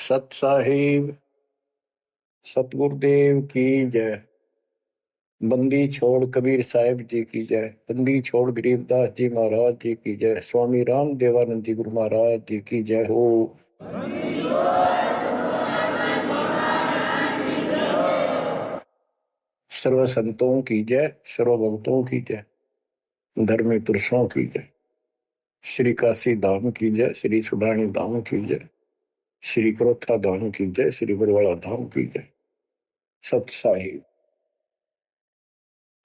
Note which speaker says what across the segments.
Speaker 1: सत साहिब सतगुरुदेव की जय। बंदी छोड़ कबीर साहिब जी की जय। बंदी छोड़ गरीबदास जी महाराज जी की जय। स्वामी राम देवानंद जी गुरु महाराज जी की जय हो। सर्व संतों की जय, सर्व भक्तों की जय, धर्मी पुरुषों की जय। श्री काशी धाम की जय, श्री सुडानी धाम की जय, श्री क्रोथा धाम की जय, श्री बरवाड़ा धाम की जय। सत साहिब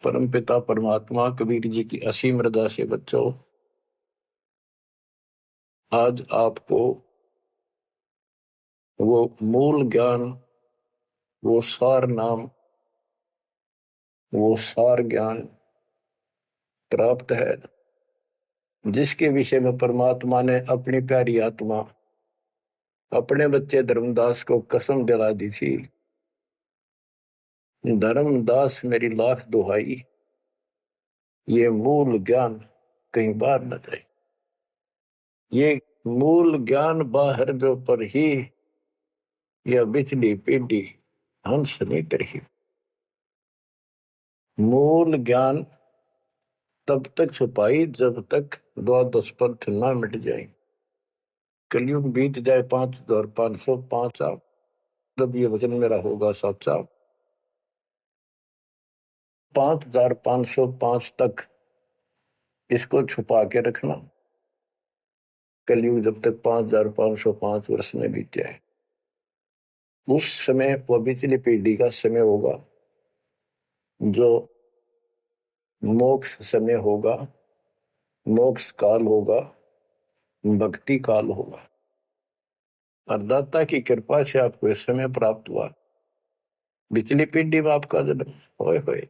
Speaker 1: परम पिता परमात्मा कबीर जी की असीम रजा से बच्चों, आज आपको वो मूल ज्ञान, वो सार नाम, वो सार ज्ञान प्राप्त है जिसके विषय में परमात्मा ने अपनी प्यारी आत्मा अपने बच्चे धर्मदास को कसम दिला दी थी। धर्मदास मेरी लाख दुहाई, ये मूल ज्ञान कहीं बाहर न जाए। ये मूल ज्ञान बाहर जो पर ही यह बिजली पीढ़ी हंस नहीं रही। मूल ज्ञान तब तक छुपाई जब तक द्वादश पंथ ना मिट जाए। कलयुग बीत जाए 5505 साल, जब ये वचन मेरा होगा साचा। 5505 तक इसको छुपा के रखना। कलयुग जब तक 5505 वर्ष में बीत जाए, उस समय वह बिजली पीढ़ी का समय होगा जो मोक्ष समय होगा, मोक्ष काल होगा, भक्ति काल होगा। और दाता की कृपा से आपको इस समय प्राप्त हुआ। बिजली पीढ़ी में आपका जन्म होए होए,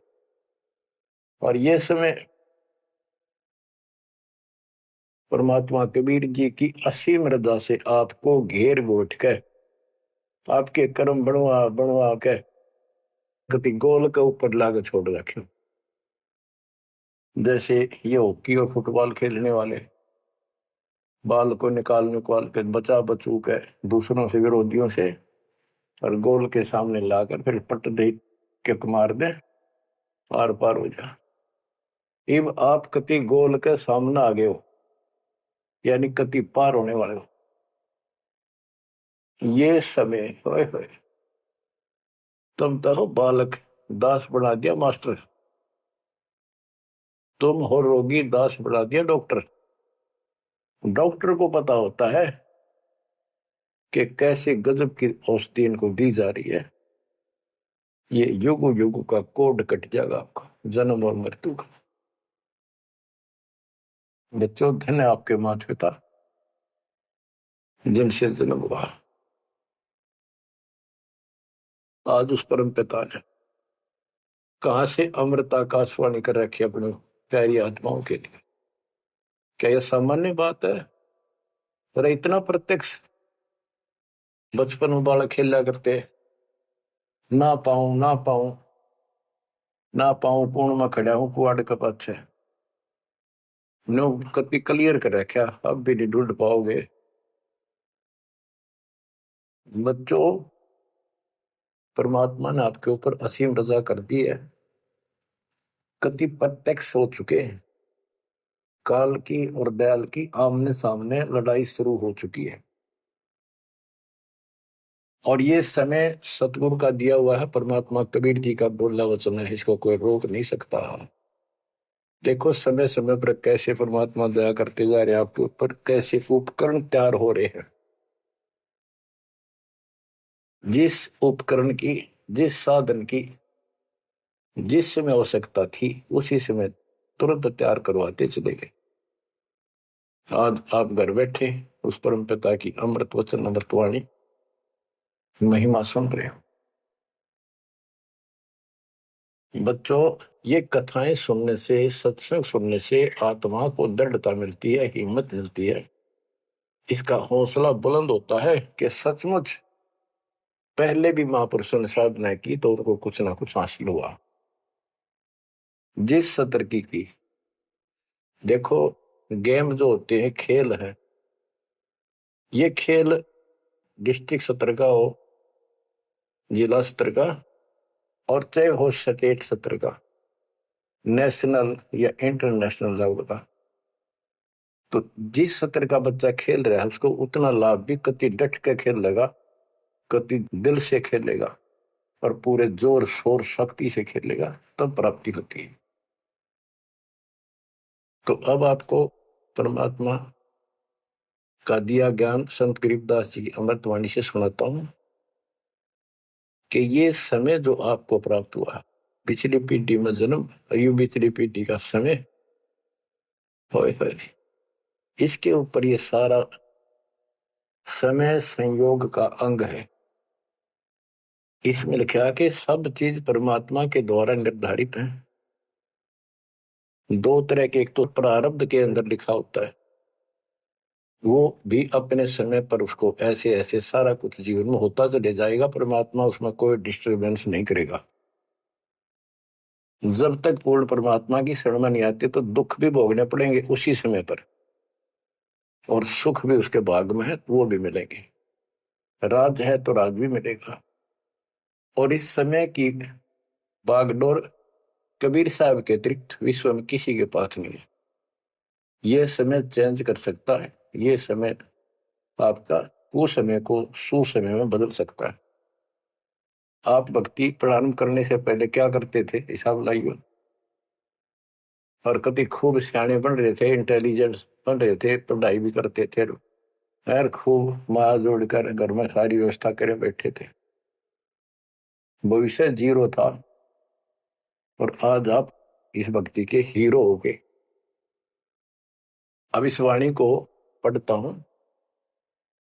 Speaker 1: और ये समय परमात्मा कबीर जी की असीम रजा से आपको घेर गोट के आपके कर्म बनवा बनवा के कभी गोल के ऊपर लाग छोड़ रखे। जैसे ये हॉकी और फुटबॉल खेलने वाले बाल को निकाल निकाल के बचा बचू के दूसरों से, विरोधियों से, और गोल के सामने लाकर फिर पट दे के मार दे, आर पार हो जा। अब आप कति गोल के सामने आ गए हो, यानी कति पार होने वाले हो। ये समय होए होए तुम तो बालक दास बना दिया मास्टर, तुम हो रोगी दास बना दिया डॉक्टर। डॉक्टर को पता होता है कि कैसे गजब की औषधि इनको दी जा रही है। ये युग युग का कोड कट जाएगा आपका, जन्म और मृत्यु का। बच्चों, धन है आपके माता पिता जिनसे जन्म हुआ। आज उस परम पिता ने कहां से अमृत आकाशवाणी कर रखी अपनी प्यारी आत्माओं के लिए। क्या यह सामान्य बात है? पर इतना प्रत्यक्ष बचपन में बालक खेला करते, ना पाऊं ना पाऊं ना पाऊं, कौन में खड़ा हूं कुआड़ के पाछे नो कति क्लियर कर रखा, अब भी नहीं ढूंढ पाओगे। बच्चों, परमात्मा ने आपके ऊपर असीम रजा कर दी है। कति प्रत्यक्ष हो चुके हैं। काल की और दयाल की आमने सामने लड़ाई शुरू हो चुकी है, और ये समय सतगुरु का दिया हुआ है। परमात्मा कबीर जी का बोला वचन है, इसको कोई रोक नहीं सकता। देखो समय समय पर कैसे परमात्मा दया करते जा रहे हैं आपके ऊपर, कैसे उपकरण तैयार हो रहे हैं। जिस उपकरण की, जिस साधन की जिस समय आवश्यकता थी, उसी समय तुरंत तैयार करवाते चले गए। आज आप घर बैठे उस परम पिता की अमृत वचन अमृतवाणी महिमा सुन रहे हो। बच्चों, ये कथाएं सुनने से, सत्संग सुनने से आत्मा को दृढ़ता मिलती है, हिम्मत मिलती है। इसका हौसला बुलंद होता है कि सचमुच पहले भी महापुरुषों ने साधना की तो उनको कुछ ना कुछ हासिल हुआ। जिस सत्र की देखो, गेम जो होते हैं, खेल है, ये खेल डिस्ट्रिक्ट स्तर का हो, जिला स्तर का, और चाहे हो स्टेट स्तर का, नेशनल या इंटरनेशनल लेवल का, तो जिस स्तर का बच्चा खेल रहा है उसको उतना लाभ भी कति डट के खेलेगा, कति दिल से खेलेगा और पूरे जोर शोर शक्ति से खेलेगा, तब प्राप्ति होती है। तो अब आपको परमात्मा का दिया ज्ञान संत गरीबदास जी की अमृतवाणी से सुनाता हूं कि ये समय जो आपको प्राप्त हुआ, पिछली पीढ़ी में जन्म और यू पिछली पीढ़ी का समय, होए होए, इसके ऊपर ये सारा समय संयोग का अंग है। इसमें लिखा कि सब चीज परमात्मा के द्वारा निर्धारित है। दो तरह के, एक तो प्रारब्ध के अंदर लिखा होता है, वो भी अपने समय पर उसको ऐसे ऐसे सारा कुछ जीवन में होता चले जाएगा, परमात्मा उसमें कोई डिस्टरबेंस नहीं करेगा। जब तक पूर्ण परमात्मा की शरण में नहीं आते तो दुख भी भोगने पड़ेंगे उसी समय पर, और सुख भी उसके भाग में है तो वो भी मिलेंगे। राज है तो राज भी मिलेगा। और इस समय की बागडोर कबीर साहब के अतिरिक्त विश्व में किसी के पास नहीं है। ये समय चेंज कर सकता है, ये समय आपका कुसमय को सुसमय में बदल सकता है। आप भक्ति प्रारंभ करने से पहले क्या करते थे, हिसाब लाइए। और कभी खूब सियाने बन रहे थे, इंटेलिजेंस बन रहे थे, पढ़ाई भी करते थे, यार खूब माँ जोड़कर घर में सारी व्यवस्था करे बैठे थे, भविष्य जीरो था। और आज आप इस भक्ति के हीरो हो गए। अब इस वाणी को पढ़ता हूं,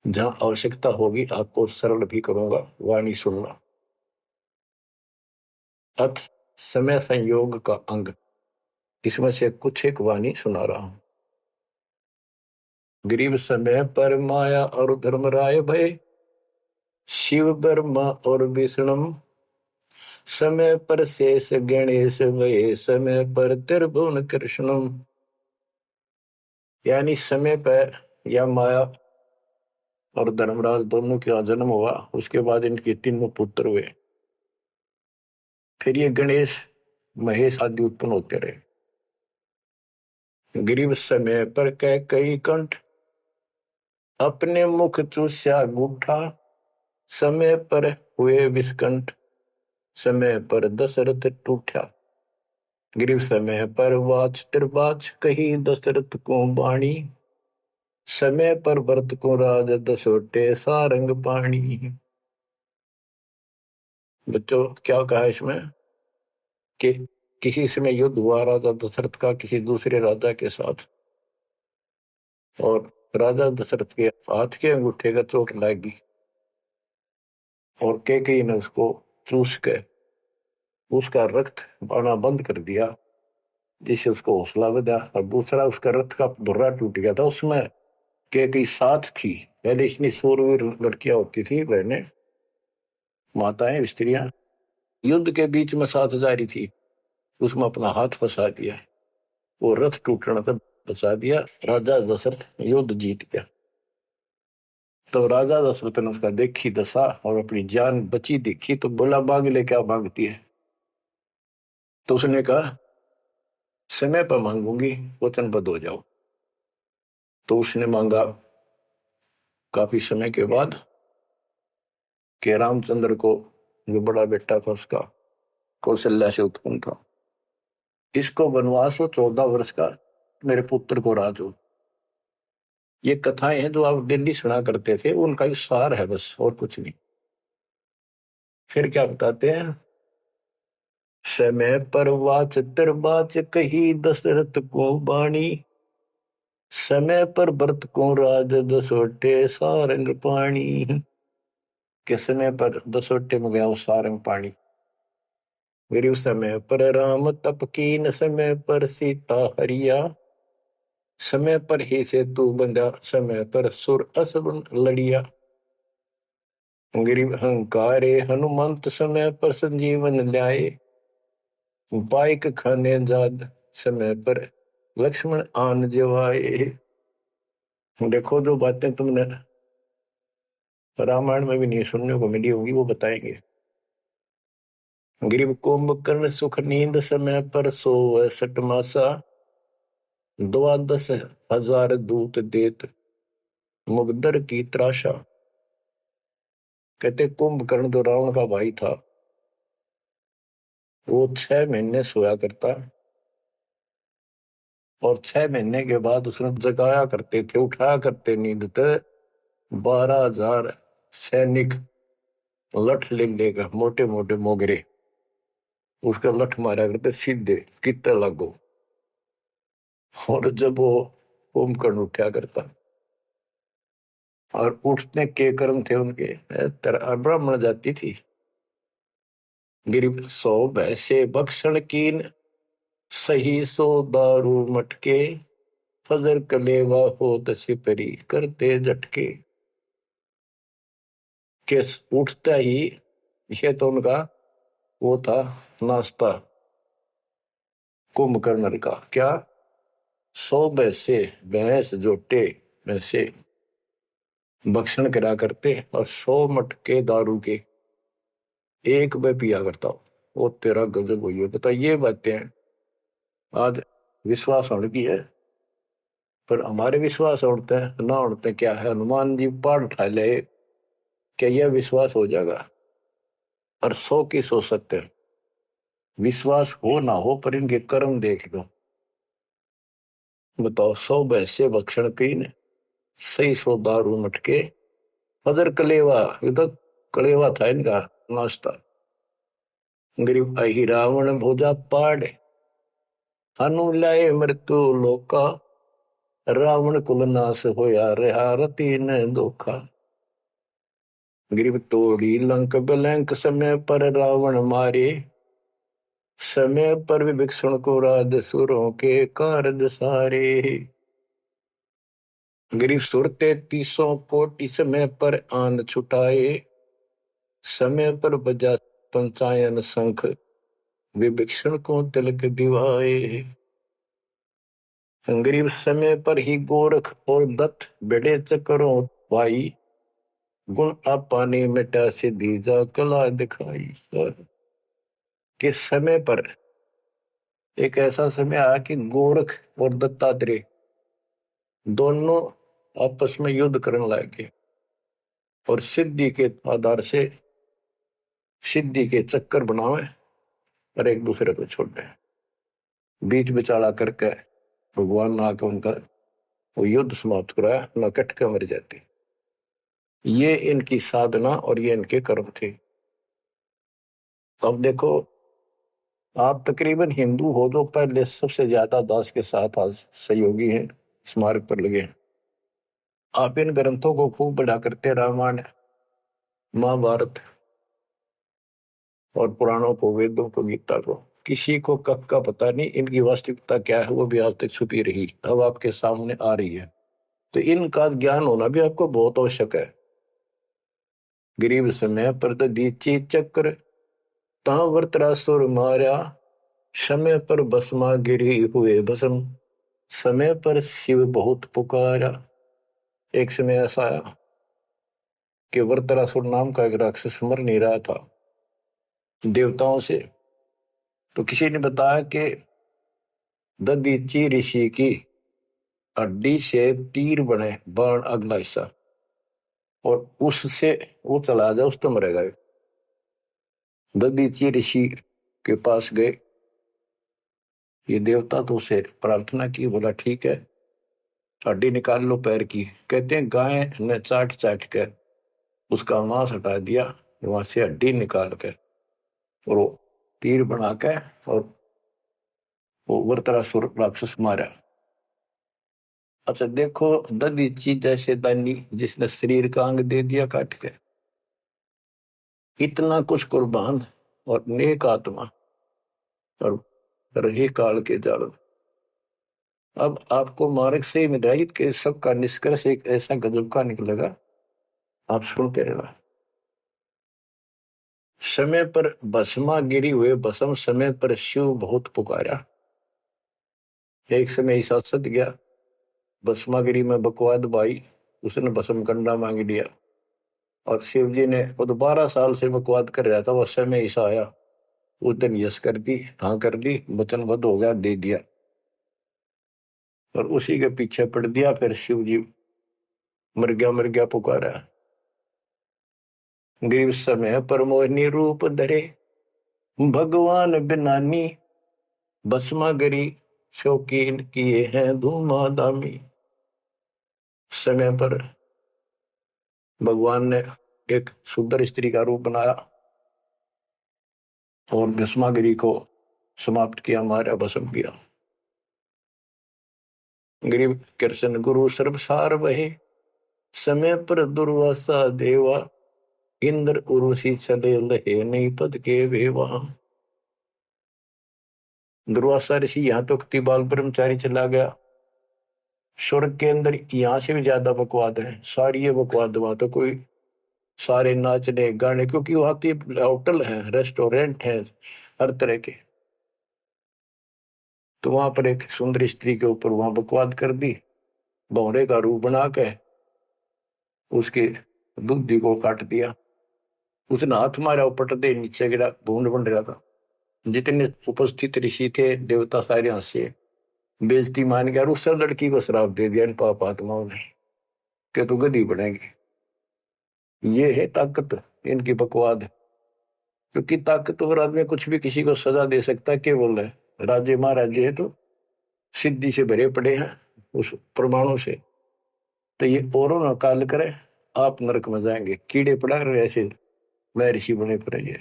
Speaker 1: जहां आवश्यकता होगी आपको सरल भी करूंगा, वाणी सुनना। अथ समय संयोग का अंग, इसमें से कुछ एक वाणी सुना रहा हूं। गरीब समय पर माया और धर्मराय भय, शिव ब्रह्मा और विष्णु, समय पर शेष गणेश भय, समय पर त्रिभुवन कृष्ण। यानी समय पर या माया और धर्मराज दोनों का जन्म हुआ, उसके बाद इनके तीनों पुत्र हुए, फिर ये गणेश महेश आदि उत्पन्न होते रहे। गरीब समय पर कह कई कंठ, अपने मुख चूस्या गुठा, समय पर हुए विस्कंठ, समय पर दशरथ टूठा। गरीब समय पर वाच त्रिबाच, कही दशरथ को बाणी, समय पर भरत को राज दसोटे सारंग पाणी। बच्चों क्या कहा इसमें कि किसी समय युद्ध हुआ राजा दशरथ का किसी दूसरे राजा के साथ, और राजा दशरथ के हाथ के अंगूठे का चोट लगी और कैकेयी ने उसको चूस के उसका रक्त आना बंद कर दिया, जिससे उसको हौसला बढ़ा। और दूसरा उसका रथ का धुर्रा टूट गया था, उसमें कैकेयी साथ थी। पहले इतनी सूरवीर लड़कियां होती थी, बहनें, माताएं, स्त्रियां, युद्ध के बीच में साथ जा रही थी, उसमें अपना हाथ फंसा दिया, वो रथ टूटने तक बचा दिया, राजा दशरथ युद्ध जीत गया। तो राजा दशरथ ने उसका देखी दशा और अपनी जान बची देखी, तो बोला मांग ले, क्या मांगती है? तो उसने कहा समय पर मांगूंगी, वचनबद्ध हो जाओ। तो उसने मांगा काफी समय के बाद कि रामचंद्र को, जो बड़ा बेटा था उसका, कौशल्या से उत्पन्न था, इसको वनवास हो 14 वर्ष का, मेरे पुत्र को राज हो। ये कथाएं हैं जो आप दिल्ली सुना करते थे, उनका ही सार है बस, और कुछ नहीं। फिर क्या बताते हैं, समय पर वाच त्रिबाच, कही दशरथ को बाणी, समय पर भरत को राज दसोटे सारंग पाणी। के समय पर दसोटे में गया वो सारंग पाणी। गरीब समय पर राम तप कीन, समय पर सीता हरिया, समय पर ही से तू बंधा, समय पर सुर असुर लड़िया। गरीब अहंकारे हनुमंत, समय पर संजीवन ल्याए, बाइक खाने जाद, समय पर लक्ष्मण आन जवाए। देखो जो बातें तुमने रामायण में भी नहीं सुनने को मिली होगी, वो बताएंगे। ग्रीव कुंभकर्ण सुख नींद समय पर सोवै सठ मासा, 12,000 दूत देत मुगदर की त्रासा। कहते कुंभकर्ण जो रावण का भाई था, वो 6 महीने सोया करता, और 6 महीने के बाद उसने जगाया करते थे, उठाया करते नींद ते 12,000 सैनिक लठ ले लेकर, मोटे मोटे मोगरे, उसका लठ मारा करते सीधे कितने लागो। और जब वो कुंभकर्ण उठा करता, और उठने के कर्म थे उनके, ब्राह्मण जाति थी। गिरिप सो भैसे भक्षण कीन, सही सो दारू मटके, फजर कलेवा हो सिपरी करते झटके। के उठता ही, ये तो उनका वो था नाश्ता कुंभकर्ण का। क्या? 100 भैंसे, भैंस जोटे भैंसे भक्षण करा करते, और 100 मटके दारू के एक में पिया करता। वो तेरा गजब हुई है। बता, ये बातें आज विश्वास होने की है, पर हमारे विश्वास उड़ते हैं ना उड़ते क्या है। हनुमान जी पहाड़ उठा ले, क्या यह विश्वास हो जाएगा? और 100 की सो सकते हैं, विश्वास हो ना हो, पर इनके कर्म देख लो। बताओ, 100 भैंसे भक्षण कीन, सही 100 दारू मटके, फजर कलेवा, ये तो कलेवा था इनका नाश्ता। गरीब अहि रावण भोजा पाड़, हनु लाए मृत्यु लोका, रावण कुल नाश होया रहा रति न धोखा। गरीब तोड़ी लंक बिलंक, समय पर रावण मारे, समय पर विभीषण को राज सुरों के कारज सारे। गरीब सुर 33 कोटि, समय पर आन छुटाए, समय पर बजा पंचायन शंख, विभीषण को तिलक दिवाए। गरीब समय पर ही गोरख और दत्त बेड़े चक्रों भाई, गुण आपाने मिटा से दीजा कला दिखाई। कि समय पर एक ऐसा समय आया कि गोरख और दत्तात्रेय दोनों आपस में युद्ध करने लगे, और सिद्धि के आधार से सिद्धि के चक्कर बनावे और एक दूसरे को छोड़े। बीच बिचारा करके भगवान ने आकर उनका वो युद्ध समाप्त कराया, न कट के मर जाते। ये इनकी साधना और ये इनके कर्म थे। अब देखो, आप तकरीबन हिंदू हो जो पहले सबसे ज्यादा दास के साथ आज सहयोगी हैं, स्मारक पर लगे हैं। आप इन ग्रंथों को खूब पढ़ा करते, रामायण महाभारत और पुराणों को, वेदों को, गीता को। किसी को कब का पता नहीं, इनकी वास्तविकता क्या है वो भी आज तक छुपी रही, अब आपके सामने आ रही है। तो इनका ज्ञान होना भी आपको बहुत आवश्यक है। गरीब समय पर दीची चक्र, ता वर्तरासुर मारा, समय पर भस्मा गिरी हुए भस्म, समय पर शिव बहुत पुकारा। एक समय ऐसा आया कि वर्तरासुर नाम का एक राक्षस मर नहीं रहा था देवताओं से, तो किसी ने बताया कि ददीची ऋषि की हड्डी से तीर बने बाण अगला हिस्सा, और उससे वो चला जाए उस तो मरेगा। ददीची ऋषि के पास गए, ये देवता तो उसे प्रार्थना की, बोला ठीक है हड्डी निकाल लो पैर की। कहते हैं गाय ने चाट चाट कर उसका मांस हटा दिया, वहां से हड्डी निकाल कर और वो तीर बना के और वो वृत्रासुर राक्षस मारा। अच्छा देखो, ददीची जैसे दानी जिसने शरीर का अंग दे दिया काट के, इतना कुछ कुर्बान और नेक आत्मा और रही काल के जाल में। अब आपको मार्ग से मिलाइट के सबका निष्कर्ष एक ऐसा गजब का निकलेगा, आप सुनते रहना। समय पर भस्मा गिरी हुए भस्म, समय पर शिव बहुत पुकारा। एक समय ऐसा सत गया, भस्मागिरी में बकवाद भाई, उसने भस्म कंडा मांग लिया। और शिव जी ने वो तो 12 साल से बकवाद कर रहा था, वो समय ऐसा आया, उस दिन यस कर दी, हाँ कर दी, वचनबद्ध हो गया, दे दिया, और उसी के पीछे पड़ दिया। फिर शिव जी मर गया पुकारा। ग्रीव समय पर मोहिनी रूप धरे, भगवान बिनानी, भस्मागरी शौकीन किए हैं धूमाधामी। समय पर भगवान ने एक सुंदर स्त्री का रूप बनाया और भस्मागिरी को समाप्त किया, मारा, भस्म किया। गरीब कृष्ण गुरु सर्वसार वहे, समय पर दुर्वासा देवा, इंद्र उर्वशी चले लहे, नहीं पद के वेवा। दुर्वासा ऋषि यहाँ तो बाल ब्रह्मचारी चला गया, स्वर्ग के अंदर यहाँ से भी ज्यादा बकवाद है, सारी ये बकवाद। वहां तो कोई सारे नाचने गाने, क्योंकि वहां तो होटल है, रेस्टोरेंट है, हर तरह के। तो वहां पर एक सुंदर स्त्री के ऊपर वहां बकवाद कर दी, भौरे का रूप बना के उसके दूधी को काट दिया। उसने हाथ मारा, पट दे नीचे गिरा, भूड बन रहा था। जितने उपस्थित ऋषि थे, देवता, सारे हंसे, बेइज्जती मान गया, और उस लड़की को श्राप दे दिया इन पाप आत्माओं ने कि तू गधी बनेगी। ये है ताकत इनकी, बकवाद। क्योंकि ताकतवर आदमी कुछ भी किसी को सजा दे सकता है, केवल है राजे महाराजे है तो सिद्धि से भरे पड़े हैं उस प्रमाणों से। तो ये औरों न काल करे, आप नरक में जाएंगे, कीड़े पड़ा रहे ऐसे महर्षि बने पड़े। ये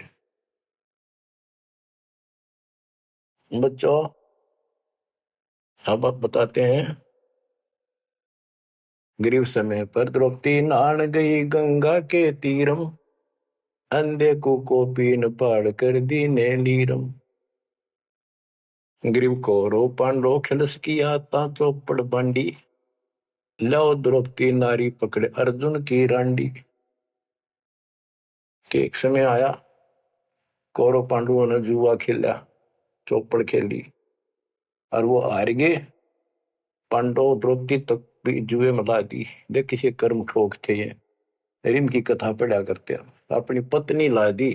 Speaker 1: बच्चों, अब आप बताते हैं। ग्रीव समय पर द्रौपदी नहान गई गंगा के तीरम, अंधे को पीन पाड़ कर दीने लीरम। ग्रीव कौरव पांडव खिलस किया ता चौपड़ बांडी, लो द्रौपदी नारी पकड़े अर्जुन की रांडी। के एक समय आया, कौरव पांडवों ने जुआ खेला, चौपड़ खेली, और वो हार गए। पांडव द्रौपदी तक भी जुए में ला दी। देख किसी कर्म ठोक थे ये, रिम की कथा पढ़ा करते हैं। अपनी पत्नी ला दी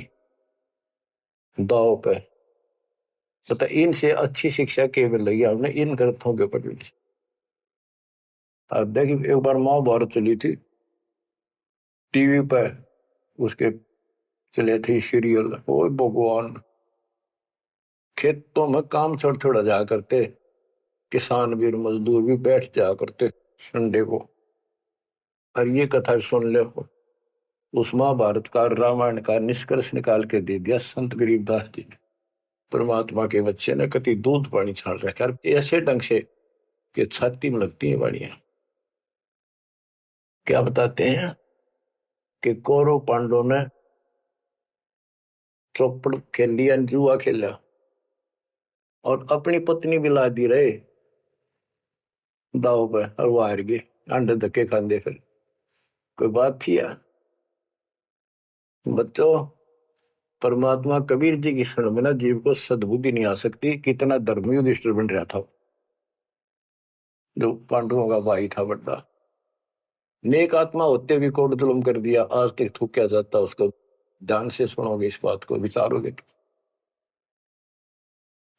Speaker 1: दाव पे। बता, इनसे अच्छी शिक्षा के मिल रही है हमने इन ग्रंथों के पढ़ने से। अब देखिए, एक बार महाभारत चली थी टीवी पे, उसके चले थे सीरियल। ओ भगवान, खेतों में काम छोड़ छोड़ा जा करते, किसान भी और मजदूर भी बैठ जा करते संडे को, और ये कथा सुन ले। उस महाभारत का, रामायण का निष्कर्ष निकाल के दे दिया संत गरीबदास जी ने। परमात्मा के बच्चे ने कति दूध पानी छाल रखा, और ऐसे ढंग से कि छाती में लगती है वाणियां। क्या बताते हैं कि कौरव पांडव ने चौपड़ खेल लिया, जुआ खेला, और अपनी पत्नी भी ला दी रहे दाव पे, और वो हार गए, अंडे धक्के खांदे। फिर कोई बात थी यार बच्चों। परमात्मा कबीर जी की शरण में ना जीव को सद्बुद्धि नहीं आ सकती। कितना धर्मी युधिष्ठिर बन रहा था, जो पांडवों का भाई था बड़ा, नेक आत्मा होते भी कोट जुल्म कर दिया, आज तक थूका जाता उसको। ध्यान से सुनोगे, इस बात को विचारोगे तो।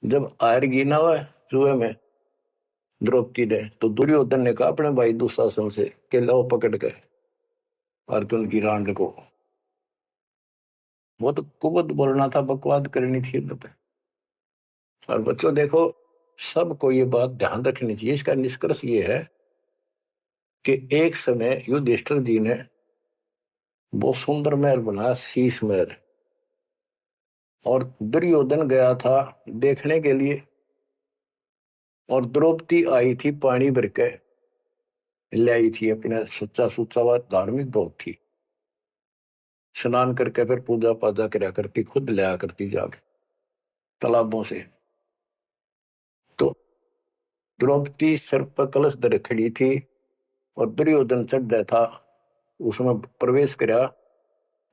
Speaker 1: जब आयरगी ना हुआ जुए में द्रौपदी ने, तो दुर्योधन ने कहा अपने भाई दुशासन से कि लो पकड़ के अर्जुन की रांड को। वो तो कुबत बोलना था, बकवाद करनी थी तो पे। और बच्चों देखो, सबको ये बात ध्यान रखनी चाहिए। इसका निष्कर्ष ये है कि एक समय युधिष्ठिर जी ने बहुत सुंदर महल बनाया, शीश महल, और दुर्योधन गया था देखने के लिए, और द्रौपदी आई थी पानी भर के लाई थी अपने, सच्चा सुच्चा हुआ, धार्मिक बहुत थी। स्नान करके फिर पूजा पाजा कराया करती, खुद लाया करती जाके तालाबों से। तो द्रौपदी सर पर कलश धरे खड़ी थी, और दुर्योधन चढ़ रहा था, उसमें प्रवेश कराया।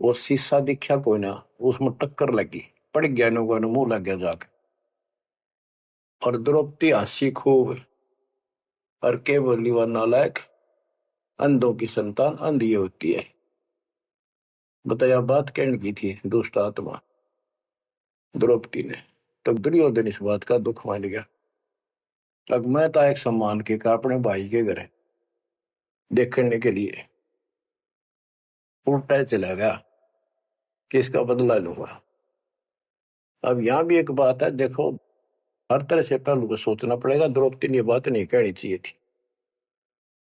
Speaker 1: वो शीशा दिखा कोई ना, उसमें टक्कर लगी, पड़ गया, नो मुंह लग गया जाके। और द्रौपदी हंसी खूब, और के बोली, वह नालायक, अंधों की संतान अंधी होती है। बताया बात कहने की थी दुष्ट आत्मा द्रौपदी ने। तो दुर्योधन इस बात का दुख मान गया। अब मैं था एक सम्मान के का अपने भाई के घर देखने के लिए उल्टा चला गया कि इसका बदला लूंगा। अब यहाँ भी एक बात है, देखो हर तरह से पहलू को सोचना पड़ेगा। द्रौपदी ने ये बात नहीं कहनी चाहिए थी।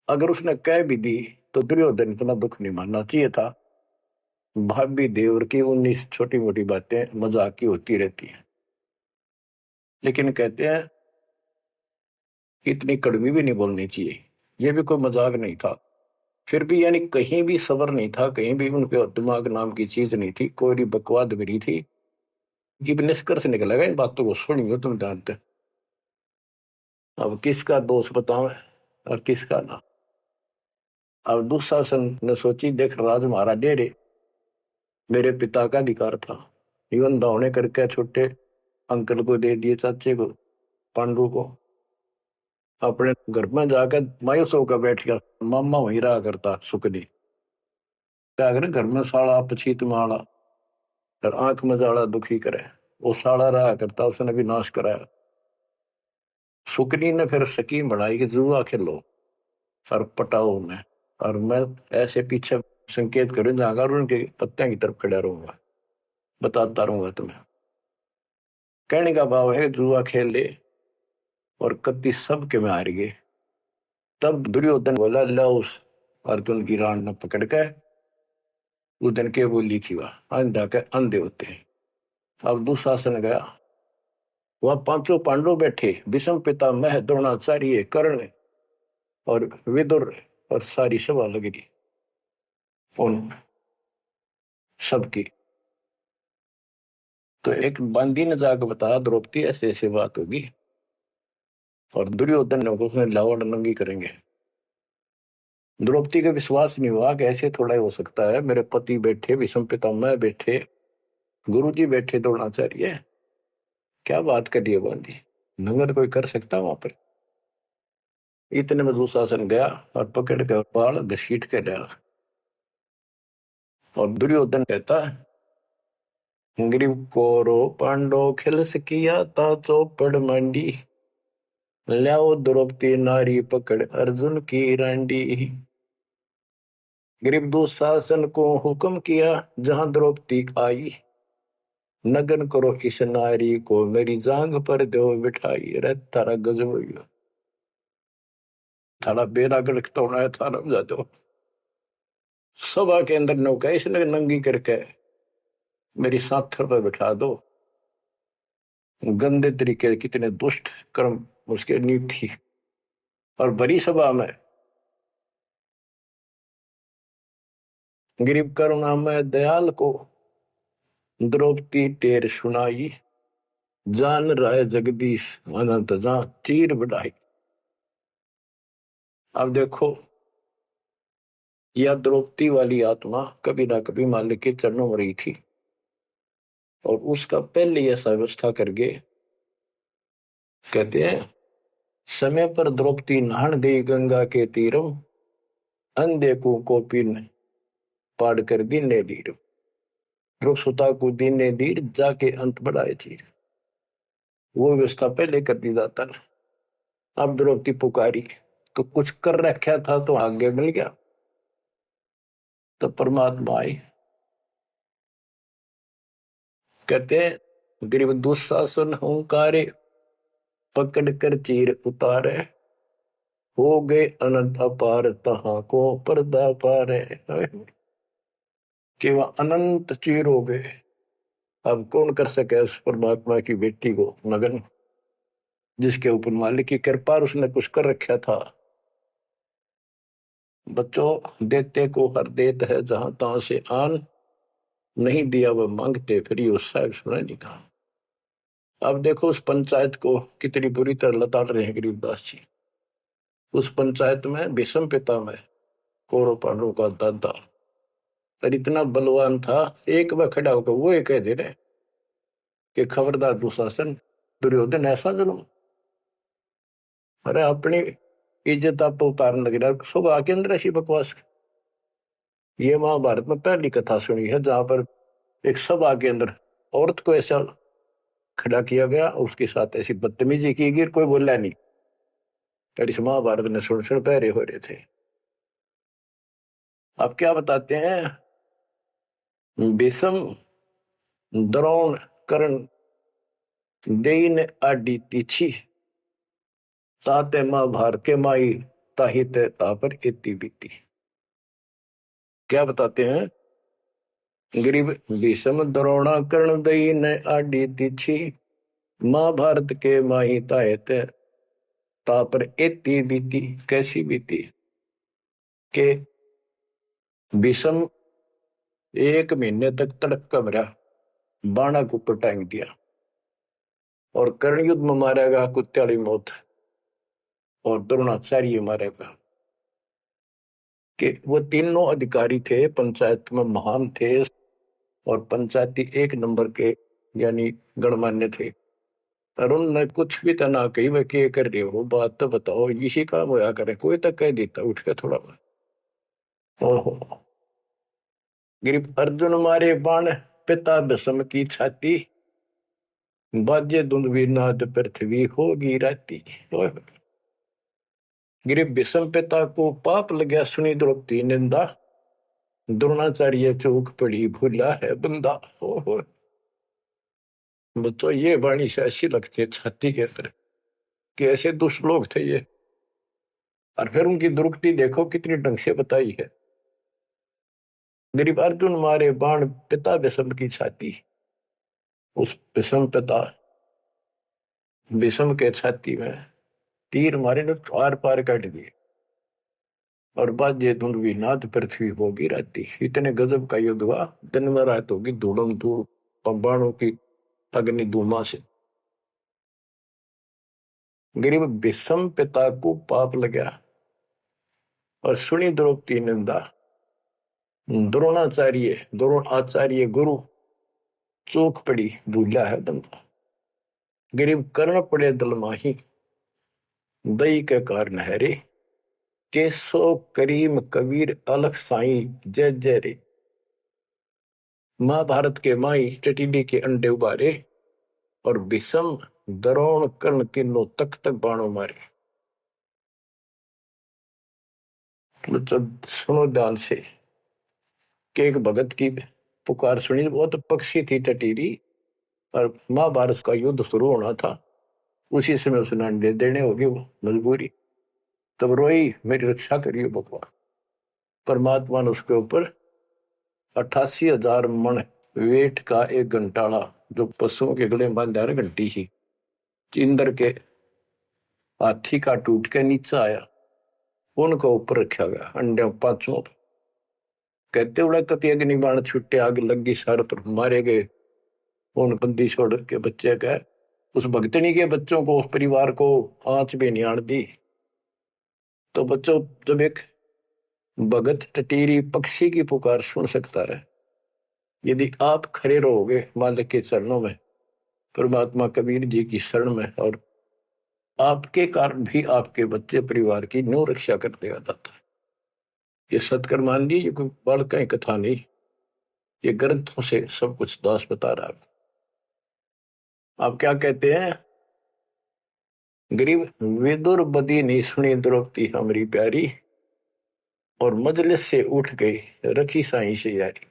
Speaker 1: अगर उसने कह भी दी तो दुर्योधन इतना दुख नहीं मानना चाहिए था। भाभी देवर की 19 छोटी मोटी बातें मजाक की होती रहती हैं, लेकिन कहते हैं इतनी कड़वी भी नहीं बोलनी चाहिए। ये भी कोई मजाक नहीं था। फिर भी यानी कहीं भी सबर नहीं था, कहीं भी उनके दिमाग नाम की चीज नहीं थी, कोई बकवाद भी नहीं थी। ये भी निष्कर्ष निकलेगा इन बातों को सुनियो तुम जानते। अब किसका दोष बताओ और किसका ना। अब दुशासन ने सोची देख राज महाराज दे रे, मेरे पिता का अधिकार था, जीवन दावने करके छोटे अंकल को दे दिए, चाचे को पांडु को। अपने घर में जाकर मायूस होकर बैठ गया। मामा वहीं रहा करता सुकनी, क्या करे घर में साड़ा पछीत माड़ा और आंख में जाड़ा दुखी करे। वो साड़ा रहा करता, उसने भी नाश कराया। सुकनी ने फिर स्कीम बनाई कि जुआ खेलो और पटाओ में, और मैं ऐसे पीछे संकेत करूं जाकर उनके पत्ते की तरफ खड़ा रहूंगा, बताता रहूंगा तुम्हें। कहने का भाव है जुआ खेल ले और कति सबके में हार गए। तब दुर्योधन बोला ला उस अर्जुन की रान न पकड़ के। उस दिन के बोली थी वह अंधा के अंधे होते हैं। अब दुशासन गया, वह पांचों पांडव बैठे, भीष्म पिता मह द्रोणाचार्य कर्ण और विदुर, और सारी सभा लग रही उन सबकी। तो एक बंदी ने जाकर बताया द्रौपदी ऐसे ऐसे बात होगी, और दुर्योधन ने उसने लावण नंगी करेंगे। द्रौपदी का विश्वास नहीं हुआ कि ऐसे थोड़ा ही हो सकता है। मेरे पति बैठे, भीष्म पितामह बैठे, गुरुजी बैठे, द्रोणाचार्य, क्या बात करिए बंदी, नंगर कोई कर सकता वहां पर। इतने में दुशासन गया और पकड़ के बाल घसीट के लिया। और दुर्योधन कहता ग्रीव कोरो पांडो खिलस किया ता चौपड़ मंडी, ल्याओ द्रौपदी नारी पकड़ अर्जुन की रांडी। ग्रीव दुशासन को हुक्म किया जहां द्रौपदी आई, नगन करो इस नारी को मेरी जांग पर दो बिठाई। अरे थारा गजब हो गया, थारा बेरा गड़कता तो होना है, थारा बजा दो। सभा के अंदर नौका इसने नंगी करके मेरी साथर पर बिठा दो। गंदे तरीके, कितने दुष्ट कर्म उसके नींव थी। और बड़ी सभा में गरीब करुणा में दयाल को द्रौपदी टेर सुनाई, जान राय जगदीश अनंत जा चीर बढ़ाई। अब देखो यह द्रौपदी वाली आत्मा कभी ना कभी मालिक के चरणों में रही थी, और उसका पहले ऐसा व्यवस्था करके कहते हैं समय पर द्रौपदी नहान गई गंगा के तीरम, अंधे को पिन पाड़ कर दीने लीर, सुता को दीने लीर जाके अंत बढ़ाए चीर। वो व्यवस्था पहले कर दी जाता ना। अब द्रौपदी पुकारी तो कुछ कर रखा था तो आगे मिल गया। तो परमात्मा आई, कहते हैं गरीब दुशासन हुंकारे, पकड़ कर चीर उतारे, हो गए अनंत अपार तहां को पर्दा पारे। कि वह अनंत चीर हो गए। अब कौन कर सके उस परमात्मा की बेटी को नगन, जिसके ऊपर मालिक की कृपा उसने कुछ कर रखा था। बच्चों देते को हर देत है जहां तहां से आन, नहीं दिया वह मांगते फिर उस साहब सुना नहीं कहा। अब देखो उस पंचायत को कितनी बुरी तरह लताड़ रहे हैं गरीबदास जी। उस पंचायत में भीष्म पितामह कौरव पांडवों का दादा और इतना बलवान था, एक बार खड़ा होकर वो ये कह दे रहे कि खबरदार दुशासन, दुर्योधन ऐसा जुल्म। अरे अपनी इज्जत आप उतारने लग रहा, सुबह के अंदर ऐसी बकवास। ये महाभारत में पहली कथा सुनी है जहां पर एक सभा के अंदर औरत को ऐसा खड़ा किया गया और उसके साथ ऐसी बदतमीजी की गई, कोई बोला नहीं। इस महाभारत ने सुन सुन पहरे हो रहे थे। आप क्या बताते हैं? भीष्म द्रोण कर्ण देइन आडी तीछी ताते महाभारत के माई ताहित तापर इति बीती। क्या बताते हैं? गरीब भीष्म द्रोणा कर्ण देइन आडी तीछी महाभारत के माही ताहित तापर इति बीती। कैसी बीती? के भीष्म 1 महीने तक तड़प कमरा बाणा को ऊपर टांग दिया और कर्ण युद्ध में मारेगा कुत्त्याली मौत और द्रोणाचार्य मारेगा। कि वो तीनों अधिकारी थे, पंचायत में महान थे और पंचायती 1 नंबर के यानी गणमान्य थे। और उनने कुछ भी तना कही वह क्या कर रहे हो, बात तो बताओ, इसी काम होया करे। कोई तक कह देता उठ के थोड़ा बहुत। ओहो, गिरिप अर्जुन मारे बाण पिता भीष्म की छाती बाजे धुंधवी नाद पृथ्वी होगी राती। गिरिप भीष्म पिता को पाप लगा सुनी द्रौपदी निंदा द्रोणाचार्य चौक पड़ी भूला है बंदा। ओहो, बच्चों ये वाणी से ऐसी लगती है छाती के अंदर कि ऐसे दुष्ट लोग थे ये। और फिर उनकी दुर्गति देखो कितनी ढंग से बताई है। गरीब अर्जुन मारे बाण पिता भीष्म की छाती, उस भीष्म पिता भीष्म के छाती में तीर मारे ने आर पार काट दिए और बाजे धुंधवी नाद पृथ्वी होगी राती। इतने गजब का युद्ध हुआ, दिन में रात होगी धूड़म धूड़ बाणों की अग्नि धूमा से। गरीब भीष्म पिता को पाप लगा और सुनी द्रौपदी निंदा द्रोण आचार्य गुरु चौक पड़ी भूला है बंदा। गरीब कर्ण पड़े दल माही दई के कारण है रे केसो करीम कबीर अलख साई जय जय रे। महाभारत के माई टटीडी के अंडे उबारे और भीष्म द्रोण कर्ण तीनों तक तक बाणों मारे। बच्चों सुनो ध्यान से कि एक भगत की पुकार सुनी। बहुत पक्षी थी टटीरी और महाभारत का युद्ध शुरू होना था, उसी समय उसने अंडे देने होगी, वो मजबूरी। तब रोई मेरी रक्षा करिए भगवान। परमात्मा ने उसके ऊपर 88,000 मन वेट का एक घंटाला जो पशुओं के गले में बांधा घंटी ही इंद्र के हाथी का टूट के नीचे आया, उनको ऊपर रखा गया अंडे 5 कहते उड़ा कति अग्नि बाण छुट्टे आग लगी सारे तरफ मारे गए। उन बंदी छोड़ के बच्चे का उस भगतनी के बच्चों को उस परिवार को आंच भी नहीं आन दी। तो बच्चों जब एक भगत टटीरी पक्षी की पुकार सुन सकता है, यदि आप खड़े रहोगे मालिक के चरणों में, परमात्मा कबीर जी की शरण में, और आपके कारण भी आपके बच्चे परिवार की न्यू रक्षा कर देगा दाता। ये सत्कर मान ली, ये कोई बड़ कहीं कथा नहीं, ये ग्रंथों से सब कुछ दास बता रहा है। आप क्या कहते हैं? गरीब विदुर बदी नहीं सुनी द्रौपदी हमारी प्यारी और मजलिस से उठ गई रखी साई से यारी।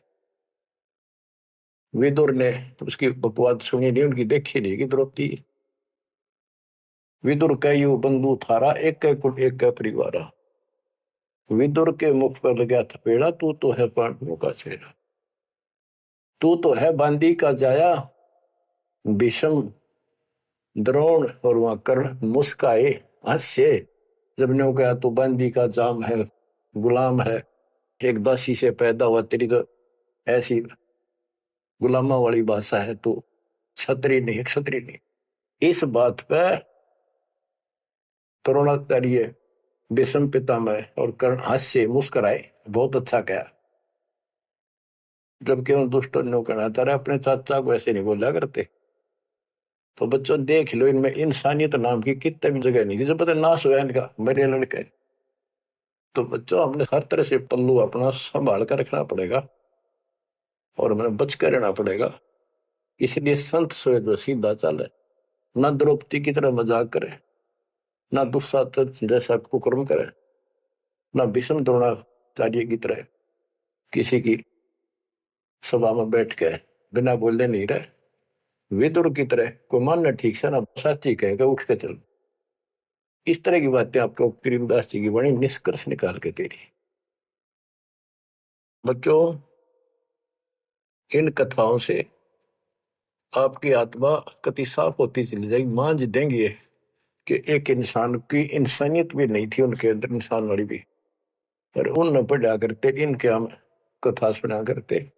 Speaker 1: विदुर ने उसकी बकवाद सुनी नहीं, उनकी देखी नहीं कि द्रौपदी। विदुर कयु बंधु थारा एक कुट एक परिवारा। विदुर के मुख पर लगा थपेड़ा, तू तो है पांडवों का चेहरा, तू तो है बांदी का जाया। भीष्म द्रोण और वहां कर्ण मुस्काए हास्य जब ने कहा तू बांदी का जाम है, गुलाम है, एक दासी से पैदा हुआ, तेरी तो ऐसी गुलामा वाली भाषा है, तो क्षत्रिय नहीं, क्षत्रिय नहीं। इस बात पर द्रोणाचार्य भीष्म पितामह और कर्ण हास्य मुस्कुराए, बहुत अच्छा कहा। जबकि उन दुष्टों ने कहना था अपने चाचा को ऐसे नहीं बोला करते। तो बच्चों देख लो, इनमें इंसानियत नाम की कितने भी जगह नहीं थी। जो पता नाश हुआ इनका, मेरे लड़के तो बच्चों हमने हर तरह से पल्लू अपना संभाल कर रखना पड़ेगा और हमें बच कर रहना पड़ेगा। इसलिए संत सोए जो सीधा चले, ना द्रौपदी की तरह मजाक करे, ना दुस्साहस जैसा कुकर्म करे, ना भीष्म द्रोणाचार्य की तरह किसी की सभा में बैठ के बिना बोले नहीं रहे। विदुर की तरह कोई मानना ठीक से ना साची कहेगा उठ के चल। इस तरह की बातें आपको गरीबदास जी की बड़ी निष्कर्ष निकाल के दे रही। बच्चों इन कथाओं से आपकी आत्मा कति साफ होती चली जाएगी। मांझ देंगे कि एक इंसान की इंसानियत भी नहीं थी उनके अंदर, इंसान वाली भी, पर उन न पढ़ा करते, इनके हम कथा सुना करते।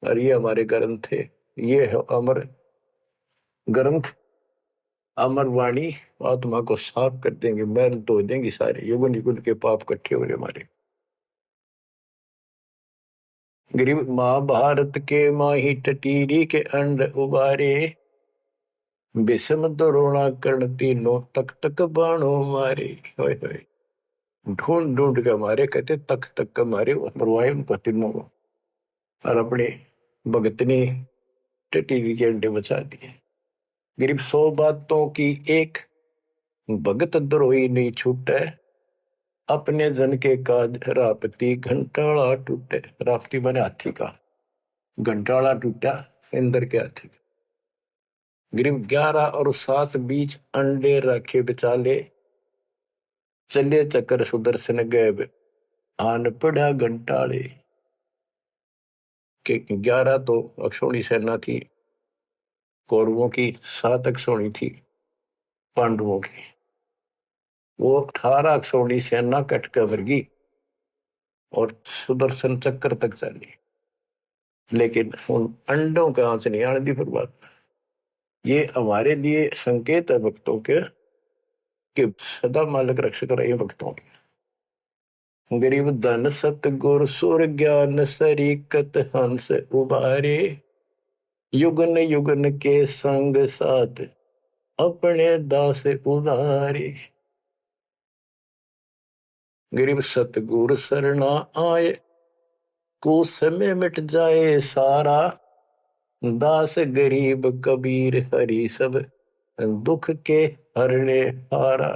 Speaker 1: और ये हमारे ग्रंथ थे, ये है अमर ग्रंथ, अमर वाणी आत्मा को साफ कर देंगे, मैल धो देंगे सारे युगन युगन के पाप इकट्ठे हो रहे हमारे। गरीब महाभारत के माही टटीरी के अंड उबारे, विषम द्रोणा कर्ण तीनों तक तक बाणों मारे। होय होय, ढूंढ ढूंढ के मारे, कहते तक तक के मारे, मरवाए उनको तीनों को, और अपने भगतनी टटीरी के अंडे बचा दिए। गरीब 100 बातों की एक, भगत द्रोही नहीं छूटे, अपने जन के काज रापती घंटाला टूटे। रापती बने हाथी का, घंटाला टूटा इंद्र के हाथी का। गरीब 11 और 7 बीच अंडे रखे बिचाले, चले चक्कर सुदर्शन गैब आन पड़ा घंटाले। के 11 तो अक्षौणी सेना थी कौरवों की, 7 अक्षौणी थी पांडवों की। वो 18 अक्षौणी सेना कट कर वर्गी और सुदर्शन चक्कर तक चली, लेकिन उन अंडों का आंच नहीं आने दी। फिर बात ये हमारे लिए संकेत है भक्तों के कि सदा मालिक रक्षक रहे भक्तों के। गरीब धन सतगुर सुर ज्ञान सरीकत हंस उबारे, युगन युगन के संग साथ अपने दास उदारे। गरीब सतगुर सरना आए, को समय मिट जाए सारा, दास गरीब कबीर हरि सब दुख के हरने हारा।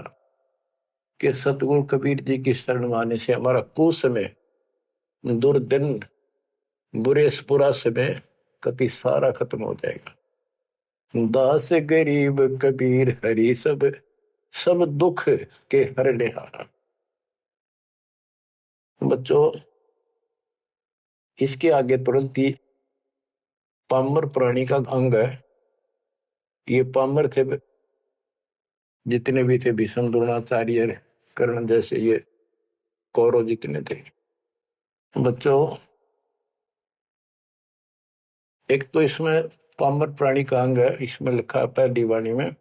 Speaker 1: के सतगुरु कबीर जी की शरण माने से हमारा कुछ समय, दुर्दिन, बुरा समय कति सारा खत्म हो जाएगा। दास गरीब कबीर हरि सब सब दुख के हरने हारा। बच्चों इसके आगे तुरंत ही पामर प्राणी का अंग है। ये पामर थे जितने भी थे, भीष्म द्रोणाचार्य कर्ण जैसे ये कौरव जितने थे। बच्चों एक तो इसमें पामर प्राणी का अंग है, इसमें लिखा है पहली वाणी में,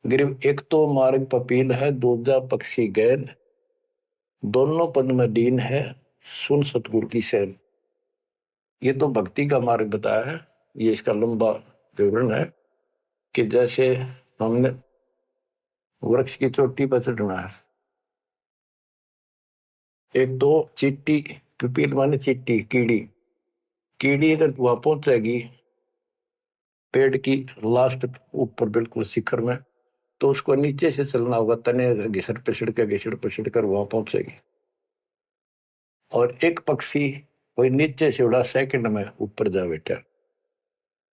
Speaker 1: गरीब एक तो मार्ग पपील है, दूजा पक्षी गैन, दोनों पद में दीन है, सुन सतगुरु की सैन। ये तो भक्ति का मार्ग बताया है। ये इसका लंबा विवरण है कि जैसे हमने वृक्ष की चोटी पर चढ़ना है, एक तो चिट्टी, पिपील माने चिट्टी, कीड़ी, कीड़ी अगर वहां पहुंचेगी पेड़ की लास्ट ऊपर बिल्कुल शिखर में, तो उसको नीचे से चलना होगा, तने घिसड़ पिसड़ कर वहां पहुंचेगी। और एक पक्षी कोई नीचे से उड़ा सेकंड में ऊपर जा बैठा।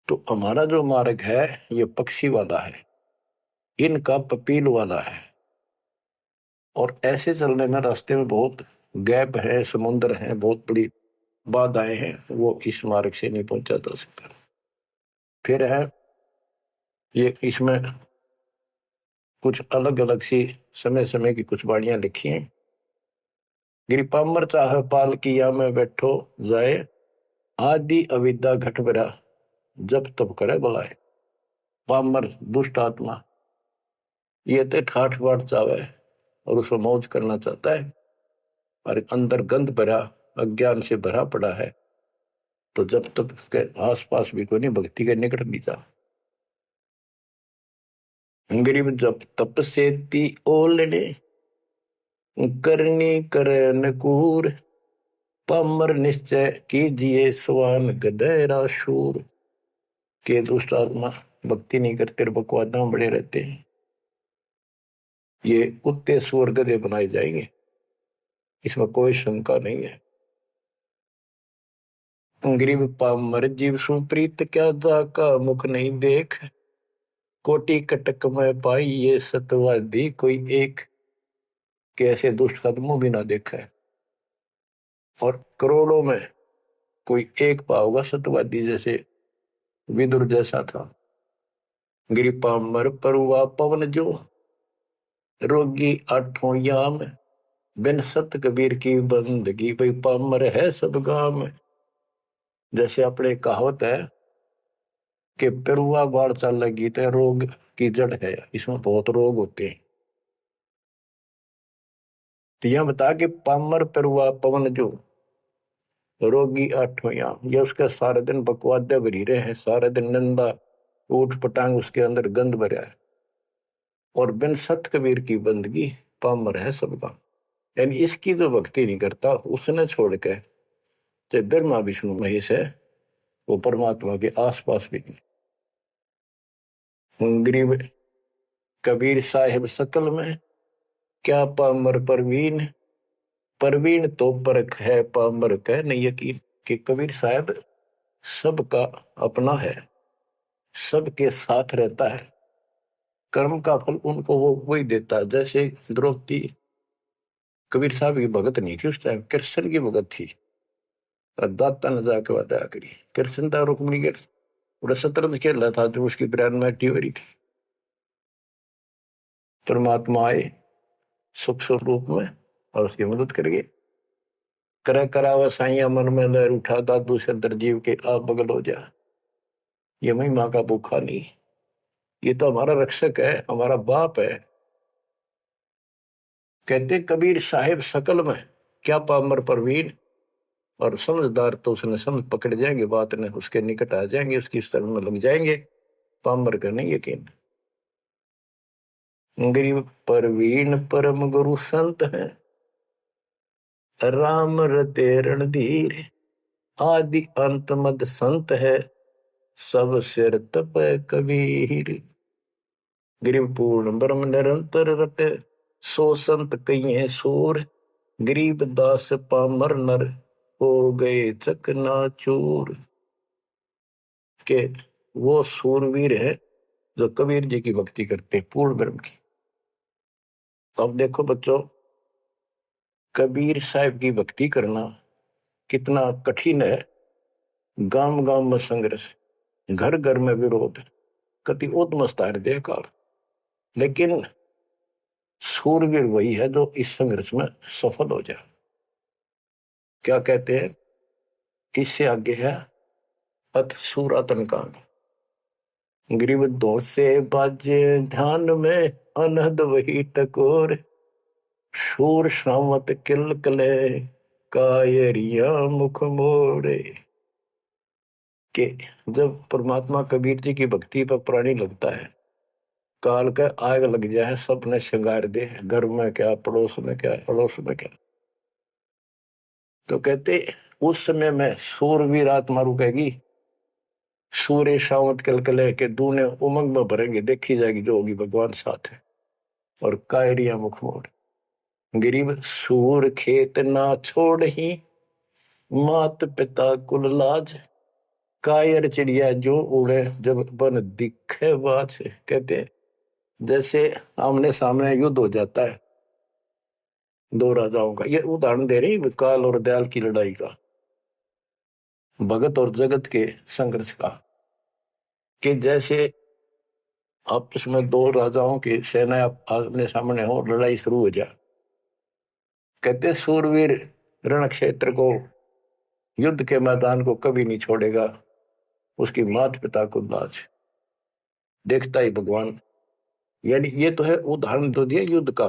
Speaker 1: तो हमारा जो मार्ग है ये पक्षी वाला है, इनका पपील वाला है। और ऐसे चलने में रास्ते में बहुत गैप है, समुद्र है, बहुत बड़ी बाधाएं हैं, वो इस मार्ग से नहीं पहुंचा जा सकता। फिर है ये, इसमें कुछ अलग अलग सी समय समय की कुछ वाणियां लिखी हैं। गिरिपामर चाह पाल किया में बैठो जाए, आदि अविद्या घट बरा जब तब करे बुलाए। पामर दुष्ट आत्मा ये तो ठाठ बाट चावे और उसको मौज करना चाहता है, और अंदर गंध भरा अज्ञान से भरा पड़ा है, तो जब तक उसके आस पास भी कोई नहीं, भक्ति के निकट भी जा। गरीब जब तप से ती ओलने, करनी करे नकूर, पामर निश्चय कीजिए स्वान गधेरा शूर। के दुष्ट आत्मा भक्ति नहीं करते और बकवादा में बड़े रहते हैं, ये कुत्ते सुअर गधे बनाए जाएंगे, इसमें कोई शंका नहीं है। गरीब पामर जीव सुप्रीत क्या जाका मुख नहीं देख, कोटि कटक में पाई ये सतवादी कोई एक। के ऐसे दुष्ट का तो मुंह भी ना देखा है, और करोड़ों में कोई एक पाओगा सतवादी जैसे विदुर जैसा था। गिरी पामर परुआ पवन जो, रोगी आठों याम, बिन सत कबीर की बंदगी भाई पामर है सब गाम। जैसे अपने कहावत है कि पेरुआ बाढ़ चल लगी तो रोग की जड़ है, इसमें बहुत रोग होते हैं। तो यह बता के पामर पेरुआ पवन जो, रोगी आठों याम, ये उसके सारे दिन बकवादे भरी रहे हैं, सारे दिन निंदा ऊट पटांग उसके अंदर गंद भरा है। और बिन सत कबीर की बंदगी पामर है सबका, यानी इसकी जो भक्ति नहीं करता उसने छोड़ के चाहे ब्रह्मा विष्णु महेश है, वो परमात्मा के आसपास भी नहीं। गरीब कबीर साहिब सकल में क्या पामर परवीन, परवीन तो परख है पामर कह नहीं यकीन। कि कबीर साहब सबका अपना है, सबके साथ रहता है, कर्म का फल उनको वो वही देता है। जैसे द्रौपदी कबीर साहब की भगत नहीं थी, उस टाइम कृष्ण की भगत थी, और दाता ने जाके बताया करी कृष्ण था रुक्मिणी के पूरा शतरंज खेल रहा था जो उसकी ब्रेन में हो रही थी। परमात्मा आए सुख स्वरूप में और उसकी मदद करेंगे। करे करावा साइया मन में लहर उठा दादू से दरजीव के आप बगल हो जा। ये महिमा का भूखा नहीं, ये तो हमारा रक्षक है, हमारा बाप है। कहते कबीर साहिब सकल में क्या पामर परवीन, और समझदार तो उसने समझ पकड़ जाएंगे, बात ने उसके निकट आ जाएंगे, उसकी शरण में लग जाएंगे। पामर का नहीं यकीन। गरीब परवीन परम गुरु संत है, राम रते रणधीर, आदि अंत मद संत है, सब सिर तप कबीर। गरीब पूर्ण ब्रह्म निरंतर रटे, सो संत कहिए सूर, गरीब दास पामर नर हो गए चकनाचूर। के वो सूरवीर है जो कबीर जी की भक्ति करते पूर्ण ब्रह्म की। अब देखो बच्चों, कबीर साहब की भक्ति करना कितना कठिन है। गांव गांव में संघर्ष, घर घर में विरोध, कति उद्मस्तार दे काल, लेकिन सूरवीर वही है जो इस संघर्ष में सफल हो जाए। क्या कहते हैं, इससे आगे है अथ सूरातन कांड। गरीब दो से बाजे ध्यान में, अनहद वही टकोर, शूर शामत किल कले, कायरिया मुख मोड़े। कि जब परमात्मा कबीर जी की भक्ति पर प्राणी लगता है, काल का आग लग जाए, सबने श्रृंगार दे, घर में क्या पड़ोस में क्या अड़ोस में क्या। तो कहते उस समय में सूरवीर आत्मा रुकेगी, सूर्य शावत कलकले के दूने उमंग में भरेंगे, देखी जाएगी जो होगी भगवान साथ है। और कायरिया मुख मोड़, गरीब सूर खेत ना छोड़ ही, मात पिता कुल लाज, कायर चिड़िया जो उड़े जब बन दिखे बाज। कहते जैसे आमने सामने युद्ध हो जाता है दो राजाओं का, ये उदाहरण दे रही काल और दयाल की लड़ाई का, भगत और जगत के संघर्ष का। कि जैसे आपस में दो राजाओं की सेना आमने सामने हो, लड़ाई शुरू हो जाए, कहते सूरवीर रण क्षेत्र को, युद्ध के मैदान को कभी नहीं छोड़ेगा, उसकी मात पिता को लाज, देखता ही भगवान। यानी ये तो है उदाहरण तो दिया युद्ध का,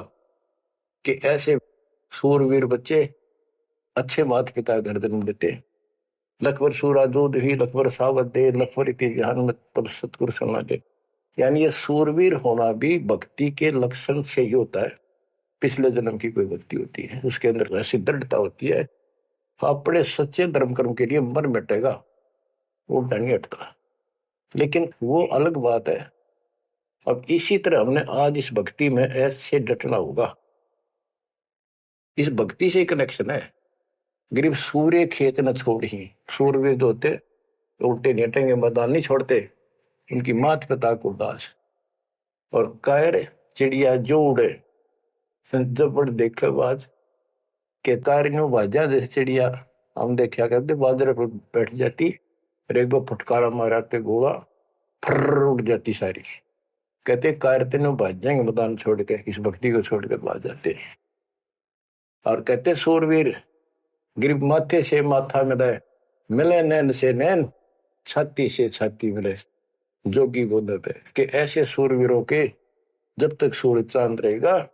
Speaker 1: कि ऐसे सूरवीर बच्चे अच्छे मात पिता घर जन्म देते। लखवर सूरा दूध ही लखवर सावत दे, लखवर इति जहान में तब सतगुरु सुना दे। यानी ये सूरवीर होना भी भक्ति के लक्षण से ही होता है। पिछले जन्म की कोई भक्ति होती है, उसके अंदर ऐसी दृढ़ता होती है, अपने सच्चे धर्म कर्म के लिए मर मिटेगा, वो नहीं हटता। लेकिन वो अलग बात है। अब इसी तरह हमने आज इस भक्ति में ऐसे डटना होगा, इस भक्ति से कनेक्शन है। गरीब सूर्य खेत न छोड़ ही, सूर्यवीर होते उल्टे नेटेंगे मैदान नहीं छोड़ते, उनकी मात पिता को दास। और कायर चिड़िया जो उड़े जब बड़ देखे बाज के कारियों बाजा, जैसे चिड़िया हम देखा करते बाजरे पर बैठ जाती और एक बार फटकारा माराते गोला फर उड़ जाती सारी। कहते कार तेनों भाज जाएंगे मैदान छोड़ के, इस भक्ति को छोड़ कर भाज जाते। और कहते सूरवीर गिरब माथे से माथा मिले, मिले नैन से नैन, छाती से छाती मिले, जोगी बोले थे कि ऐसे सूरवीरों के जब तक सूरज चांद रहेगा,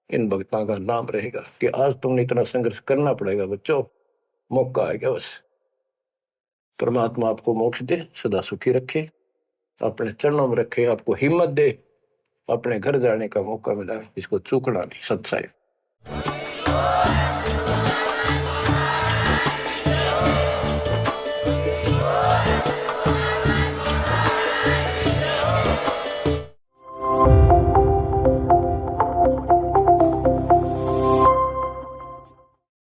Speaker 1: इन भक्तों का नाम रहेगा। कि आज तुमने इतना संघर्ष करना पड़ेगा बच्चों, मौका आएगा बस। परमात्मा आपको मोक्ष दे, सदा सुखी रखे, अपने चरणों में रखे, आपको हिम्मत दे, अपने घर जाने का मौका मिला, इसको चूकना नहीं। सत्साई।